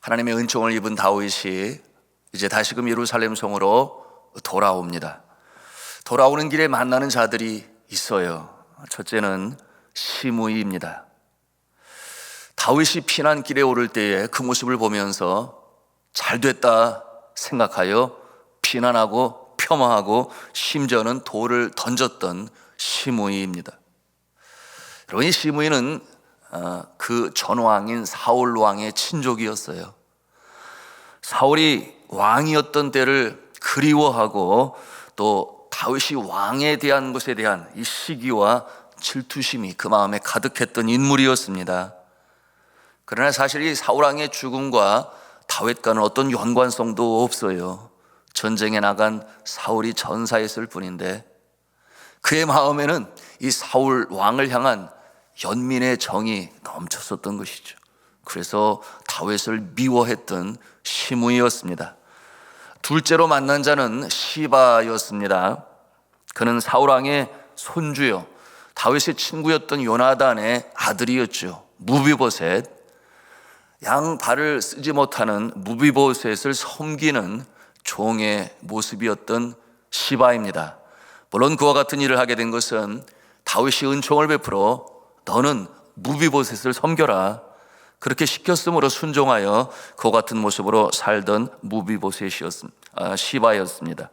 하나님의 은총을 입은 다윗이 이제 다시금 예루살렘 성으로 돌아옵니다. 돌아오는 길에 만나는 자들이 있어요. 첫째는 시므이입니다. 다윗이 피난길에 오를 때에 그 모습을 보면서 잘됐다 생각하여 피난하고 폄하하고 심지어는 돌을 던졌던 시므이입니다. 여러분, 이 시므이는 그 전왕인 사울 왕의 친족이었어요. 사울이 왕이었던 때를 그리워하고 또 다윗이 왕에 대한 것에 대한 이 시기와 질투심이 그 마음에 가득했던 인물이었습니다. 그러나 사실 이 사울 왕의 죽음과 다윗과는 어떤 연관성도 없어요. 전쟁에 나간 사울이 전사했을 뿐인데 그의 마음에는 이 사울 왕을 향한 연민의 정이 넘쳤었던 것이죠. 그래서 다윗을 미워했던 시므이였습니다. 둘째로 만난 자는 시바였습니다. 그는 사울 왕의 손주요, 다윗의 친구였던 요나단의 아들이었죠. 무비보셋, 양발을 쓰지 못하는 무비보셋을 섬기는 종의 모습이었던 시바입니다. 물론 그와 같은 일을 하게 된 것은 다윗이 은총을 베풀어 너는 무비보셋을 섬겨라, 그렇게 시켰으므로 순종하여 그와 같은 모습으로 살던 시바였습니다.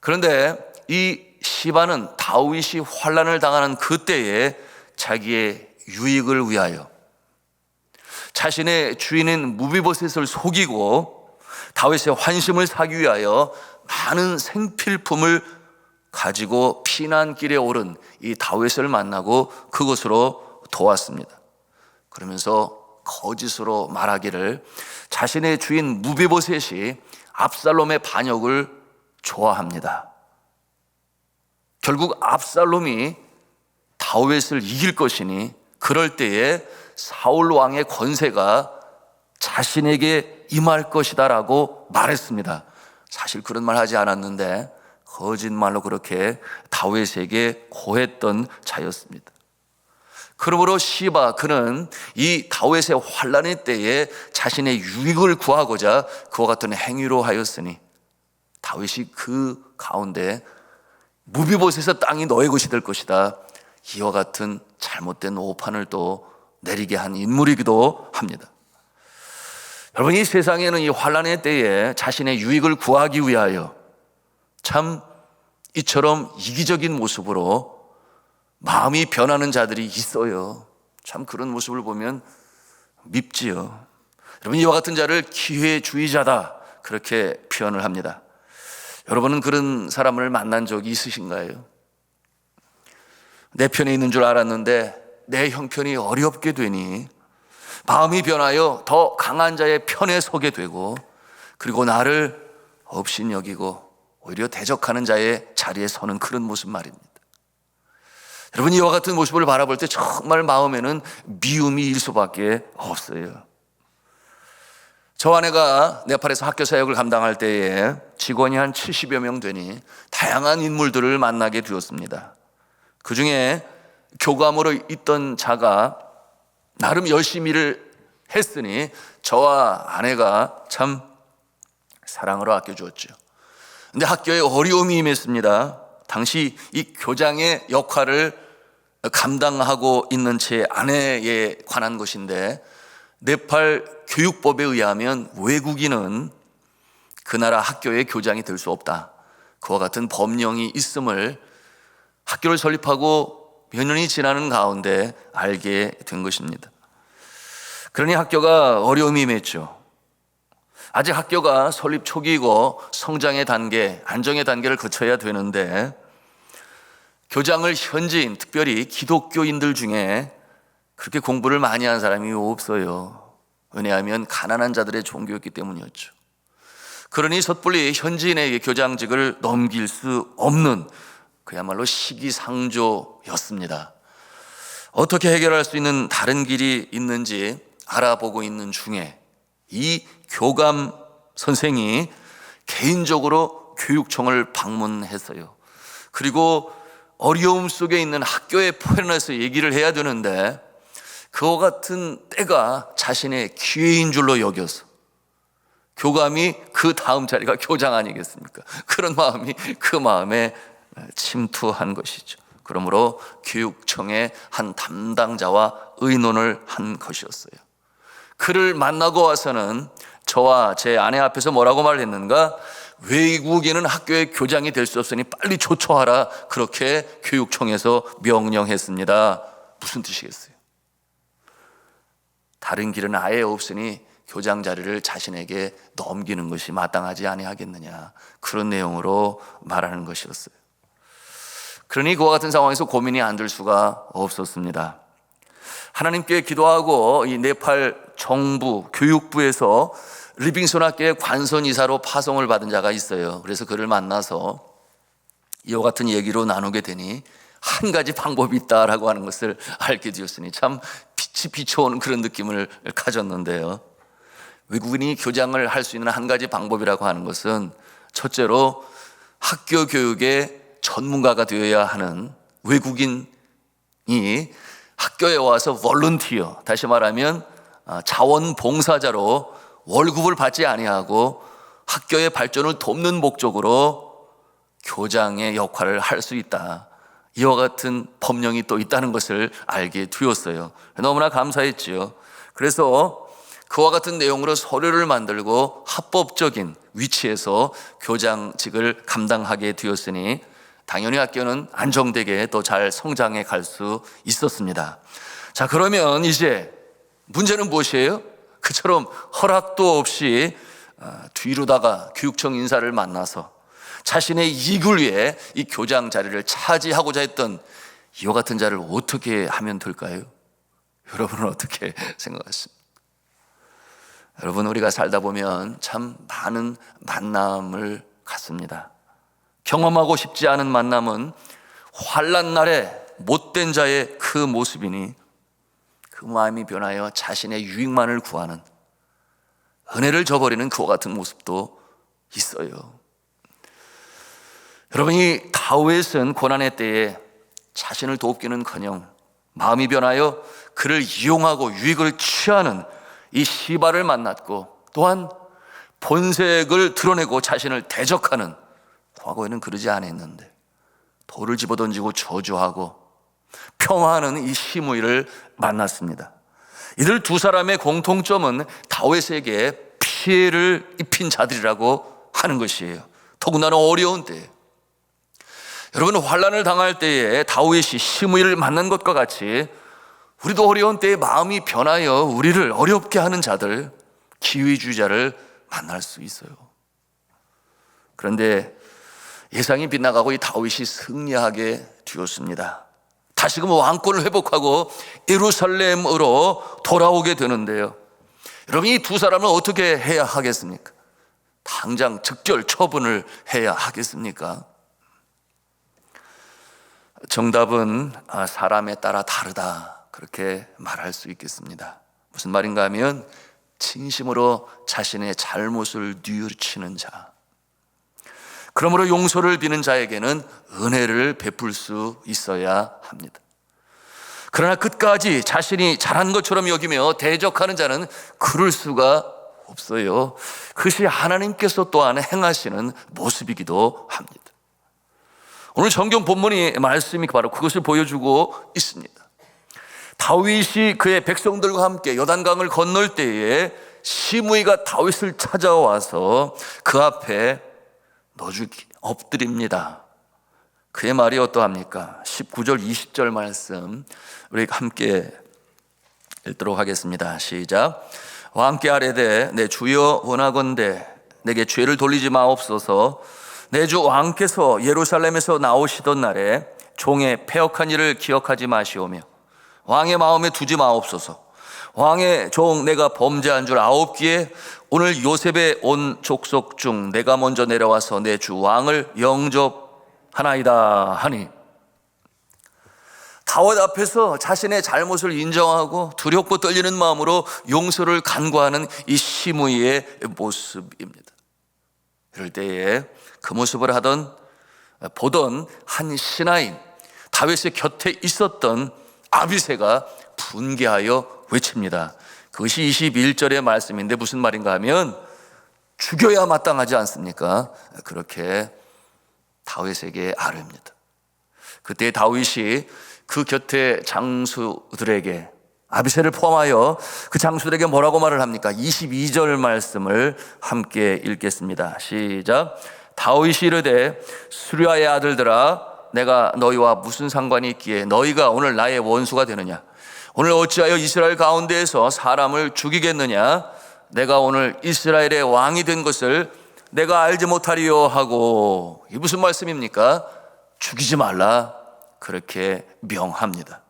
그런데 이 시바는 다윗이 환난을 당하는 그때에 자기의 유익을 위하여 자신의 주인인 무비보셋을 속이고 다윗의 환심을 사기 위하여 많은 생필품을 가지고 피난길에 오른 이 다윗을 만나고 그곳으로 도왔습니다. 그러면서 거짓으로 말하기를 자신의 주인 무비보셋이 압살롬의 반역을 좋아합니다. 결국 압살롬이 다윗을 이길 것이니 그럴 때에 사울 왕의 권세가 자신에게 임할 것이다 라고 말했습니다. 사실 그런 말 하지 않았는데 거짓말로 그렇게 다윗에게 고했던 자였습니다. 그러므로 시바, 그는 이 다윗의 환난의 때에 자신의 유익을 구하고자 그와 같은 행위로 하였으니 다윗이 그 가운데 무비보셋의 땅이 너의 것이 될 것이다, 이와 같은 잘못된 오판을 또 내리게 한 인물이기도 합니다. 여러분, 이 세상에는 이 환난의 때에 자신의 유익을 구하기 위하여 참 이처럼 이기적인 모습으로 마음이 변하는 자들이 있어요. 참 그런 모습을 보면 밉지요. 여러분, 이와 같은 자를 기회주의자다, 그렇게 표현을 합니다. 여러분은 그런 사람을 만난 적이 있으신가요? 내 편에 있는 줄 알았는데 내 형편이 어렵게 되니 마음이 변하여 더 강한 자의 편에 서게 되고, 그리고 나를 업신여기고 오히려 대적하는 자의 자리에 서는 그런 모습 말입니다. 여러분, 이와 같은 모습을 바라볼 때 정말 마음에는 미움이 일 수밖에 없어요. 저 아내가 네팔에서 학교 사역을 감당할 때에 직원이 한 70여 명 되니 다양한 인물들을 만나게 되었습니다. 그 중에 교감으로 있던 자가 나름 열심히 일을 했으니 저와 아내가 참 사랑으로 아껴주었죠. 근데 학교에 어려움이 임했습니다. 당시 이 교장의 역할을 감당하고 있는 제 아내에 관한 것인데, 네팔 교육법에 의하면 외국인은 그 나라 학교의 교장이 될 수 없다, 그와 같은 법령이 있음을 학교를 설립하고 몇 년이 지나는 가운데 알게 된 것입니다. 그러니 학교가 어려움이 임했죠. 아직 학교가 설립 초기이고 성장의 단계, 안정의 단계를 거쳐야 되는데 교장을 현지인, 특별히 기독교인들 중에 그렇게 공부를 많이 한 사람이 없어요. 왜냐하면 가난한 자들의 종교였기 때문이었죠. 그러니 섣불리 현지인에게 교장직을 넘길 수 없는 그야말로 시기상조였습니다. 어떻게 해결할 수 있는 다른 길이 있는지 알아보고 있는 중에 이 교감 선생이 개인적으로 교육청을 방문했어요. 그리고 어려움 속에 있는 학교에 포함해서 얘기를 해야 되는데 그와 같은 때가 자신의 기회인 줄로 여겨서 교감이 그 다음 자리가 교장 아니겠습니까? 그런 마음이 그 마음에 침투한 것이죠. 그러므로 교육청의 한 담당자와 의논을 한 것이었어요. 그를 만나고 와서는 저와 제 아내 앞에서 뭐라고 말했는가? 외국인은 학교의 교장이 될 수 없으니 빨리 조처하라, 그렇게 교육청에서 명령했습니다. 무슨 뜻이겠어요? 다른 길은 아예 없으니 교장 자리를 자신에게 넘기는 것이 마땅하지 아니하겠느냐, 그런 내용으로 말하는 것이었어요. 그러니 그와 같은 상황에서 고민이 안 들 수가 없었습니다. 하나님께 기도하고 이 네팔 정부 교육부에서 리빙스톤 학교의 관선이사로 파송을 받은 자가 있어요. 그래서 그를 만나서 이와 같은 얘기로 나누게 되니 한 가지 방법이 있다라고 하는 것을 알게 되었으니 참 빛이 비춰오는 그런 느낌을 가졌는데요. 외국인이 교장을 할 수 있는 한 가지 방법이라고 하는 것은 첫째로 학교 교육의 전문가가 되어야 하는 외국인이 학교에 와서 volunteer, 다시 말하면 자원봉사자로 월급을 받지 아니하고 학교의 발전을 돕는 목적으로 교장의 역할을 할 수 있다, 이와 같은 법령이 또 있다는 것을 알게 되었어요. 너무나 감사했지요. 그래서 그와 같은 내용으로 서류를 만들고 합법적인 위치에서 교장직을 감당하게 되었으니 당연히 학교는 안정되게 또 잘 성장해 갈 수 있었습니다. 자, 그러면 이제 문제는 무엇이에요? 그처럼 허락도 없이 뒤로다가 교육청 인사를 만나서 자신의 이익을 위해 이 교장 자리를 차지하고자 했던 이와 같은 자를 어떻게 하면 될까요? 여러분은 어떻게 생각하십니까? 여러분, 우리가 살다 보면 참 많은 만남을 갖습니다. 경험하고 싶지 않은 만남은 환난 날에 못된 자의 그 모습이니 그 마음이 변하여 자신의 유익만을 구하는, 은혜를 저버리는 그와 같은 모습도 있어요. 여러분이 다윗은 고난의 때에 자신을 돕기는커녕 마음이 변하여 그를 이용하고 유익을 취하는 이 시바를 만났고, 또한 본색을 드러내고 자신을 대적하는, 과거에는 그러지 않았는데 돌을 집어던지고 저주하고 평화하는 이 시므이를 만났습니다. 이들 두 사람의 공통점은 다윗에게 피해를 입힌 자들이라고 하는 것이에요. 더군다나 어려운 때에, 여러분, 환난을 당할 때에 다윗이 시므이를 만난 것과 같이 우리도 어려운 때에 마음이 변하여 우리를 어렵게 하는 자들, 기회주의자를 만날 수 있어요. 그런데 예상이 빗나가고 이 다윗이 승리하게 되었습니다. 다시금 왕권을 회복하고 예루살렘으로 돌아오게 되는데요. 여러분, 이 두 사람은 어떻게 해야 하겠습니까? 당장 즉결 처분을 해야 하겠습니까? 정답은 사람에 따라 다르다, 그렇게 말할 수 있겠습니다. 무슨 말인가 하면 진심으로 자신의 잘못을 뉘우치는 자, 그러므로 용서를 비는 자에게는 은혜를 베풀 수 있어야 합니다. 그러나 끝까지 자신이 잘한 것처럼 여기며 대적하는 자는 그럴 수가 없어요. 그것이 하나님께서 또한 행하시는 모습이기도 합니다. 오늘 성경 본문의 말씀이 바로 그것을 보여주고 있습니다. 다윗이 그의 백성들과 함께 요단강을 건널 때에 시므이가 다윗을 찾아와서 그 앞에 엎드립니다. 그의 말이 어떠합니까? 19절 20절 말씀 우리 함께 읽도록 하겠습니다. 시작. 왕께 아뢰되 내 주여 원하건대 내게 죄를 돌리지 마옵소서. 내 주 왕께서 예루살렘에서 나오시던 날에 종의 패역한 일을 기억하지 마시오며 왕의 마음에 두지 마옵소서. 왕의 종 내가 범죄한 줄 아옵기에 오늘 요셉의 온 족속 중 내가 먼저 내려와서 내 주 왕을 영접하나이다 하니, 다윗 앞에서 자신의 잘못을 인정하고 두렵고 떨리는 마음으로 용서를 간구하는 이 시므이의 모습입니다. 이럴 때에 그 모습을 하던 보던 한 신하인 다윗의 곁에 있었던 아비새가 분개하여 외칩니다. 그것이 21절의 말씀인데 무슨 말인가 하면 죽여야 마땅하지 않습니까? 그렇게 다윗에게 아뢰입니다. 그때 다윗이 그 곁에 장수들에게, 아비새를 포함하여 그 장수들에게 뭐라고 말을 합니까? 22절 말씀을 함께 읽겠습니다. 시작. 다윗이 이르되 수리아의 아들들아, 내가 너희와 무슨 상관이 있기에 너희가 오늘 나의 원수가 되느냐? 오늘 어찌하여 이스라엘 가운데에서 사람을 죽이겠느냐? 내가 오늘 이스라엘의 왕이 된 것을 내가 알지 못하리요 하고. 이게 무슨 말씀입니까? 죽이지 말라, 그렇게 명합니다.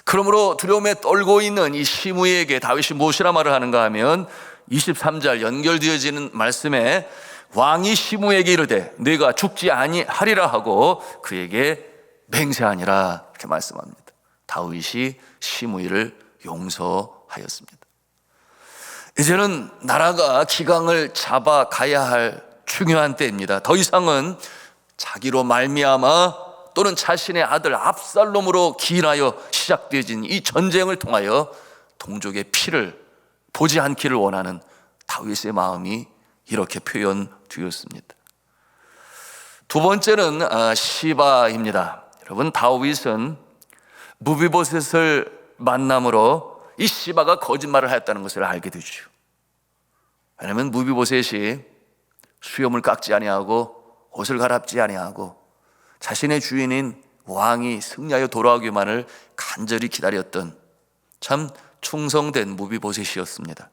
그러므로 두려움에 떨고 있는 이 시므이에게 다윗이 무엇이라 말을 하는가 하면 23절 연결되어지는 말씀에 왕이 시므이에게 이르되 네가 죽지 아니하리라 하고 그에게 맹세하니라, 이렇게 말씀합니다. 다윗이 시므이를 용서하였습니다. 이제는 나라가 기강을 잡아가야 할 중요한 때입니다. 더 이상은 자기로 말미암아 또는 자신의 아들 압살롬으로 기인하여 시작되어진 이 전쟁을 통하여 동족의 피를 보지 않기를 원하는 다윗의 마음이 이렇게 표현되었습니다. 두 번째는 시바입니다. 여러분, 다윗은 무비보셋을 만남으로 이 시바가 거짓말을 하였다는 것을 알게 되죠. 왜냐하면 무비보셋이 수염을 깎지 아니하고 옷을 갈아입지 아니하고 자신의 주인인 왕이 승리하여 돌아오기만을 간절히 기다렸던 참 충성된 무비보셋이었습니다.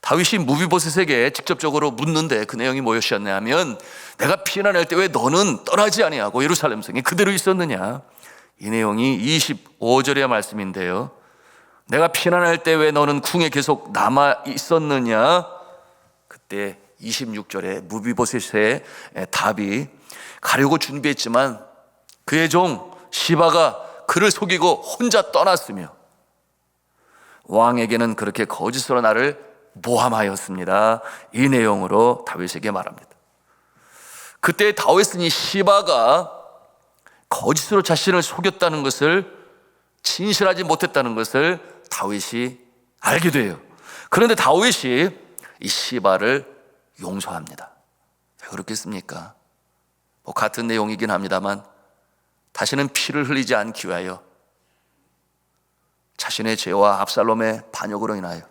다윗이 무비보셋에게 직접적으로 묻는데 그 내용이 무엇이었냐 하면 내가 피난할 때 왜 너는 떠나지 아니하고 예루살렘 성에 그대로 있었느냐? 이 내용이 25절의 말씀인데요. 내가 피난할 때 왜 너는 궁에 계속 남아 있었느냐? 그때 26절에 무비보셋의 답이 가려고 준비했지만 그의 종 시바가 그를 속이고 혼자 떠났으며 왕에게는 그렇게 거짓으로 나를 모함하였습니다. 이 내용으로 다윗에게 말합니다. 그때 다윗은 이 시바가 거짓으로 자신을 속였다는 것을, 진실하지 못했다는 것을 다윗이 알게 돼요. 그런데 다윗이 이 시바를 용서합니다. 왜 그렇겠습니까? 같은 내용이긴 합니다만 다시는 피를 흘리지 않기 위하여 자신의 죄와 압살롬의 반역으로 인하여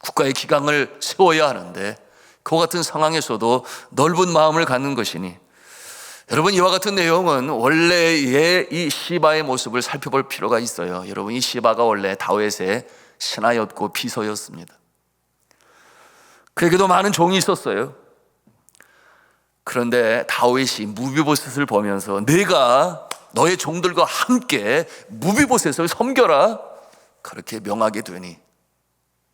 국가의 기강을 세워야 하는데 그와 같은 상황에서도 넓은 마음을 갖는 것이니, 여러분, 이와 같은 내용은 원래의 이 시바의 모습을 살펴볼 필요가 있어요. 여러분, 이 시바가 원래 다윗의 신하였고 비서였습니다. 그에게도 많은 종이 있었어요. 그런데 다윗이 무비보셋을 보면서 내가 너의 종들과 함께 무비보셋을 섬겨라, 그렇게 명하게 되니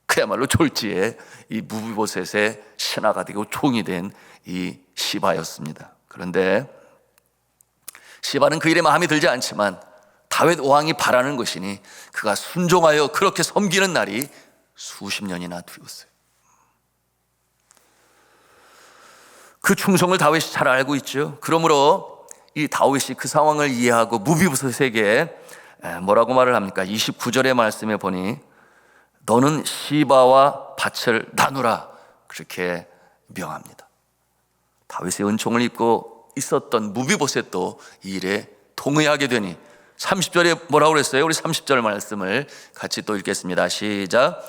그야말로 졸지에 이 무비보셋의 신하가 되고 종이 된 이 시바였습니다. 그런데 시바는 그 일에 마음에 들지 않지만 다윗 왕이 바라는 것이니 그가 순종하여 그렇게 섬기는 날이 수십 년이나 되었어요. 그 충성을 다윗이 잘 알고 있죠. 그러므로 이 다윗이 그 상황을 이해하고 무비보셋에게 뭐라고 말을 합니까? 29절의 말씀에 보니 너는 시바와 밭을 나누라, 그렇게 명합니다. 다윗의 은총을 입고 있었던 무비보셋도 이 일에 동의하게 되니 30절에 뭐라고 그랬어요? 우리 30절 말씀을 같이 또 읽겠습니다. 시작.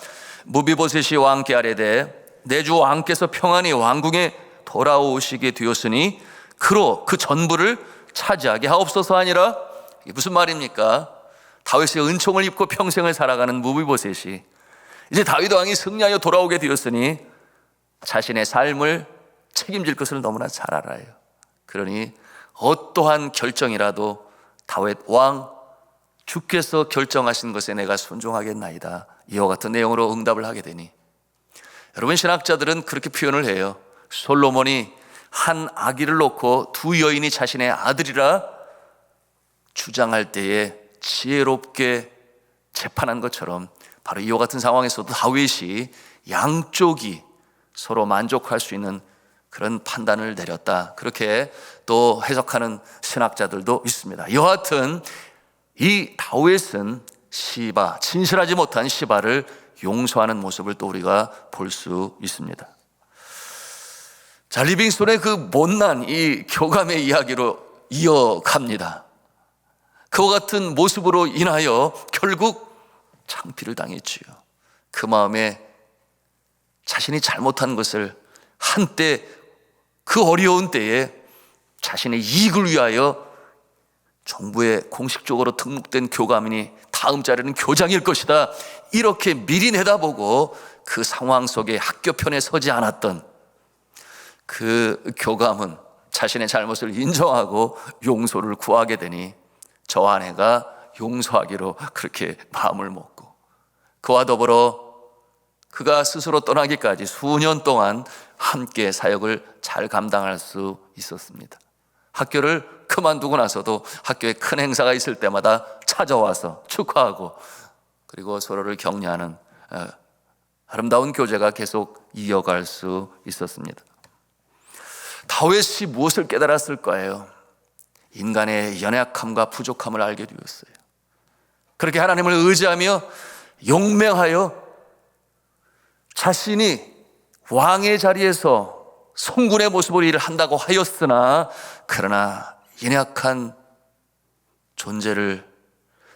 무비보셋이 왕께 아뢰되 내 주 왕께서 평안히 왕궁에 돌아오시게 되었으니 그로 그 전부를 차지하게 하옵소서 하니라. 이게 무슨 말입니까? 다윗의 은총을 입고 평생을 살아가는 무비보셋이 이제 다윗 왕이 승리하여 돌아오게 되었으니 자신의 삶을 책임질 것을 너무나 잘 알아요. 그러니 어떠한 결정이라도 다윗 왕 주께서 결정하신 것에 내가 순종하겠나이다, 이와 같은 내용으로 응답을 하게 되니, 여러분, 신학자들은 그렇게 표현을 해요. 솔로몬이 한 아기를 놓고 두 여인이 자신의 아들이라 주장할 때에 지혜롭게 재판한 것처럼 바로 이와 같은 상황에서도 다윗이 양쪽이 서로 만족할 수 있는 그런 판단을 내렸다. 그렇게 또 해석하는 신학자들도 있습니다. 여하튼 이 다윗은 시바, 진실하지 못한 시바를 용서하는 모습을 또 우리가 볼 수 있습니다. 자, 리빙스톤의 그 못난 이 교감의 이야기로 이어갑니다. 그와 같은 모습으로 인하여 결국 창피를 당했지요. 그 마음에 자신이 잘못한 것을 한때 그 어려운 때에 자신의 이익을 위하여 정부에 공식적으로 등록된 교감이니 다음 자리는 교장일 것이다, 이렇게 미리 내다보고 그 상황 속에 학교 편에 서지 않았던 그 교감은 자신의 잘못을 인정하고 용서를 구하게 되니 저 아내가 용서하기로 그렇게 마음을 먹고, 그와 더불어 그가 스스로 떠나기까지 수년 동안 함께 사역을 잘 감당할 수 있었습니다. 학교를 그만두고 나서도 학교에 큰 행사가 있을 때마다 찾아와서 축하하고 그리고 서로를 격려하는 아름다운 교제가 계속 이어갈 수 있었습니다. 다윗이 무엇을 깨달았을 거예요? 인간의 연약함과 부족함을 알게 되었어요. 그렇게 하나님을 의지하며 용맹하여 자신이 왕의 자리에서 성군의 모습으로 일을 한다고 하였으나, 그러나 연약한 존재를,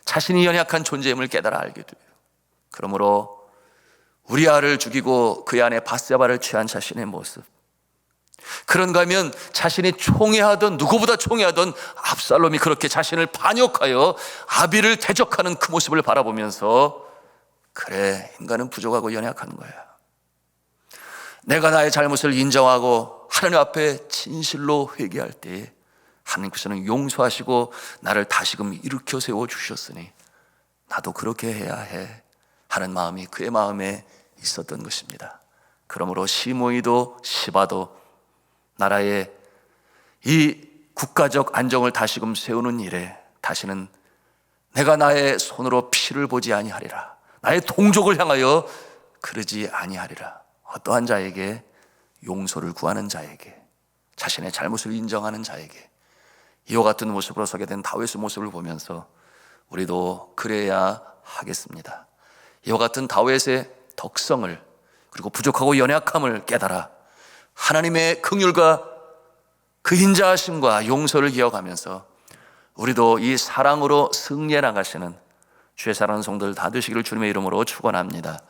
자신이 연약한 존재임을 깨달아 알게 돼요. 그러므로 우리아를 죽이고 그의 아내 바세바를 취한 자신의 모습, 그런가 하면 자신이 총애하던, 누구보다 총애하던 압살롬이 그렇게 자신을 반역하여 아비를 대적하는 그 모습을 바라보면서, 그래, 인간은 부족하고 연약한 거야. 내가 나의 잘못을 인정하고 하나님 앞에 진실로 회개할 때 하나님께서는 용서하시고 나를 다시금 일으켜 세워주셨으니 나도 그렇게 해야 해 하는 마음이 그의 마음에 있었던 것입니다. 그러므로 시므이도 시바도 나라의 이 국가적 안정을 다시금 세우는 일에 다시는 내가 나의 손으로 피를 보지 아니하리라, 나의 동족을 향하여 그러지 아니하리라, 어떠한 자에게, 용서를 구하는 자에게, 자신의 잘못을 인정하는 자에게 이와 같은 모습으로 서게 된 다윗의 모습을 보면서 우리도 그래야 하겠습니다. 이와 같은 다윗의 덕성을, 그리고 부족하고 연약함을 깨달아 하나님의 긍휼과 그 인자하심과 용서를 기억하면서 우리도 이 사랑으로 승리해 나가시는 주의 사랑하는 성도들 다 되시기를 주님의 이름으로 축원합니다.